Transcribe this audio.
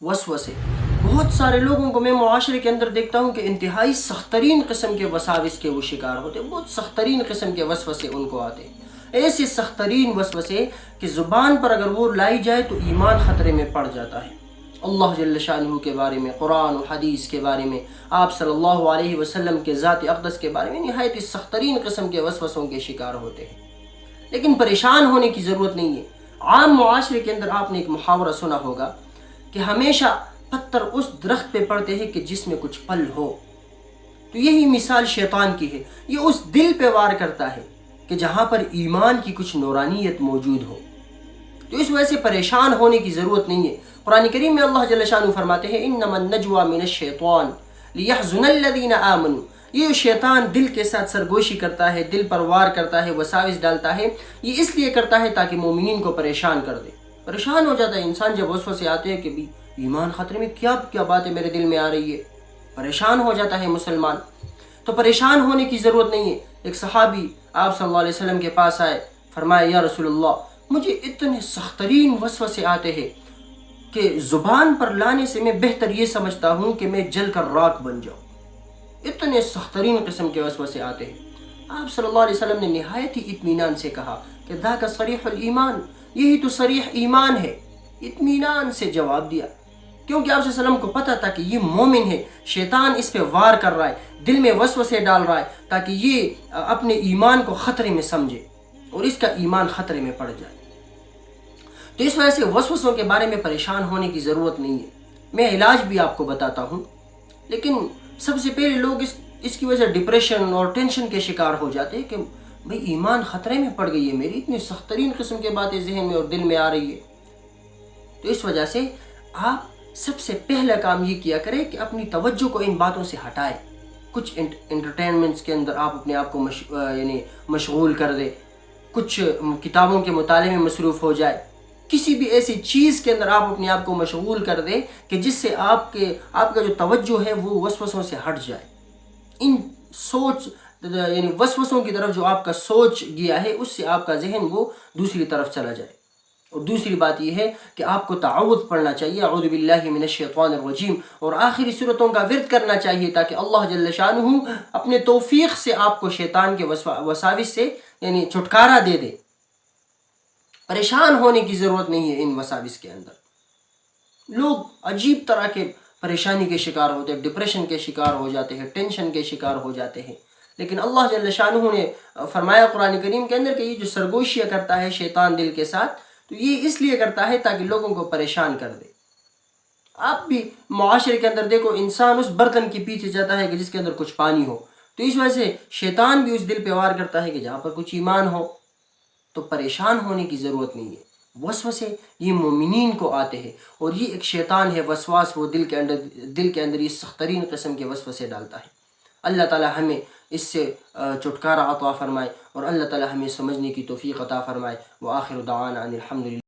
वसवसे। बहुत सारे लोगों को मैं मुआशरे के अंदर देखता हूँ कि इंतहाई सख्त तरीन किस्म के वसाविस के वो शिकार होते हैं, बहुत सख्त तरीन किस्म के वसवसे उनको आते हैं, ऐसे सख्त तरीन वसवसे कि ज़ुबान पर अगर वो लाई जाए तो ईमान ख़तरे में पड़ जाता है। अल्लाह जल्ल शानुहु के बारे में, कुरान और हदीस के बारे में, आप सल्लल्लाहु अलैहि वसल्लम के ज़ात अक़दस के बारे में निहायत सख्त तरीन किस्म के वसवसों के शिकार होते हैं। लेकिन परेशान होने की ज़रूरत नहीं है। आम मुआशरे के अंदर आपने एक मुहावरा सुना होगा कि हमेशा पत्थर उस दरख्त पे पड़ते हैं कि जिसमें कुछ फल हो। तो यही मिसाल शैतान की है, ये उस दिल पे वार करता है कि जहाँ पर ईमान की कुछ नूरानियत मौजूद हो। तो इस वजह से परेशान होने की ज़रूरत नहीं है। कुरान करीम में अल्लाह जल्ल शानु फरमाते हैं, इन्नमन नजवा मिनश्शैतान लियहज़ुनल्लज़ीना आमनू। ये शैतान दिल के साथ सरगोशी करता है, दिल पर वार करता है, वसाविस डालता है। ये इसलिए करता है ताकि मोमिनीन को परेशान कर दे। परेशान हो जाता है इंसान जब वसवसे आते हैं कि भी ईमान ख़तरे में, क्या क्या बातें मेरे दिल में आ रही है। परेशान हो जाता है मुसलमान। तो परेशान होने की ज़रूरत नहीं है। एक सहाबी आप सल्लल्लाहु अलैहि वसल्लम के पास आए, फरमाया या रसूलल्लाह, मुझे इतने सख्त तरीन वसवसे आते हैं कि ज़ुबान पर लाने से मैं बेहतर ये समझता हूँ कि मैं जल कर राख बन जाऊँ। इतने सख्त तरीन किस्म के वसवसे आते हैं। आप सल्लल्लाहु अलैहि वसल्लम ने निहायत ही इत्मीनान से कहा कि ज़ाका सरीहुल ईमान, यही तो सरीह ईमान है। इत्मीनान से जवाब दिया, क्योंकि आप सल्लल्लाहु अलैहि वसल्लम को पता था कि ये मोमिन है, शैतान इस पे वार कर रहा है, दिल में वसवसे डाल रहा है ताकि ये अपने ईमान को ख़तरे में समझे और इसका ईमान ख़तरे में पड़ जाए। तो इस वजह से वसवसों के बारे में परेशान होने की ज़रूरत नहीं है। मैं इलाज भी आपको बताता हूँ, लेकिन सबसे पहले लोग इसकी वजह से डिप्रेशन और टेंशन के शिकार हो जाते हैं कि भाई ईमान ख़तरे में पड़ गई है मेरी, इतनी सख्त तरीन किस्म की बातें जहन में और दिल में आ रही है। तो इस वजह से आप सबसे पहला काम ये किया करें कि अपनी तवज्जो को इन बातों से हटाएं। कुछ एंटरटेनमेंट्स के अंदर आप अपने आप को मशगूल कर दें, कुछ किताबों के मुताले में मसरूफ़ हो जाए, किसी भी ऐसी चीज़ के अंदर आप अपने आप को मशगूल कर दें कि जिससे आपका जो तवज्जो है वो वसवसों से हट जाए। इन सोच वसवसों की तरफ जो आपका सोच गया है उससे आपका जहन वो दूसरी तरफ चला जाए। और दूसरी बात यह है कि आपको ताउज़ पढ़ना चाहिए, अऊज़ु बिल्लाहि मिनश्शैतानिर रजीम, और आखिरी सूरतों का विर्द करना चाहिए ताकि अल्लाह जल्ल शानुहु अपने तौफीक से आपको शैतान के वसाविस से छुटकारा दे दे। परेशान होने की ज़रूरत नहीं है। इन वसाविस के अंदर लोग अजीब तरह के परेशानी के शिकार होते हैं, डिप्रेशन के शिकार हो जाते हैं, टेंशन के शिकार हो जाते हैं। लेकिन अल्लाह जल्ल शानुहु ने फरमाया कुरान करीम के अंदर कि ये जो सरगोशियाँ करता है शैतान दिल के साथ, तो ये इसलिए करता है ताकि लोगों को परेशान कर दे। आप भी मुआशरे के अंदर देखो, इंसान उस बर्तन के पीछे जाता है कि जिसके अंदर कुछ पानी हो। तो इस वजह से शैतान भी उस दिल पे वार करता है कि जहाँ पर कुछ ईमान हो। तो परेशान होने की ज़रूरत नहीं है। वसवसे ये मोमिनीन को आते हैं और ये एक शैतान है वसवास, वो दिल के अंदर ये सख्त तरीन किस्म के वसवसे डालता है। अल्लाह ताला हमें इससे छुटकारा अता फरमाए और अल्लाह ताला हमें समझने की तौफीक अता फरमाए। व आखिर दावाना अनिल हम्दुलिल्लाह।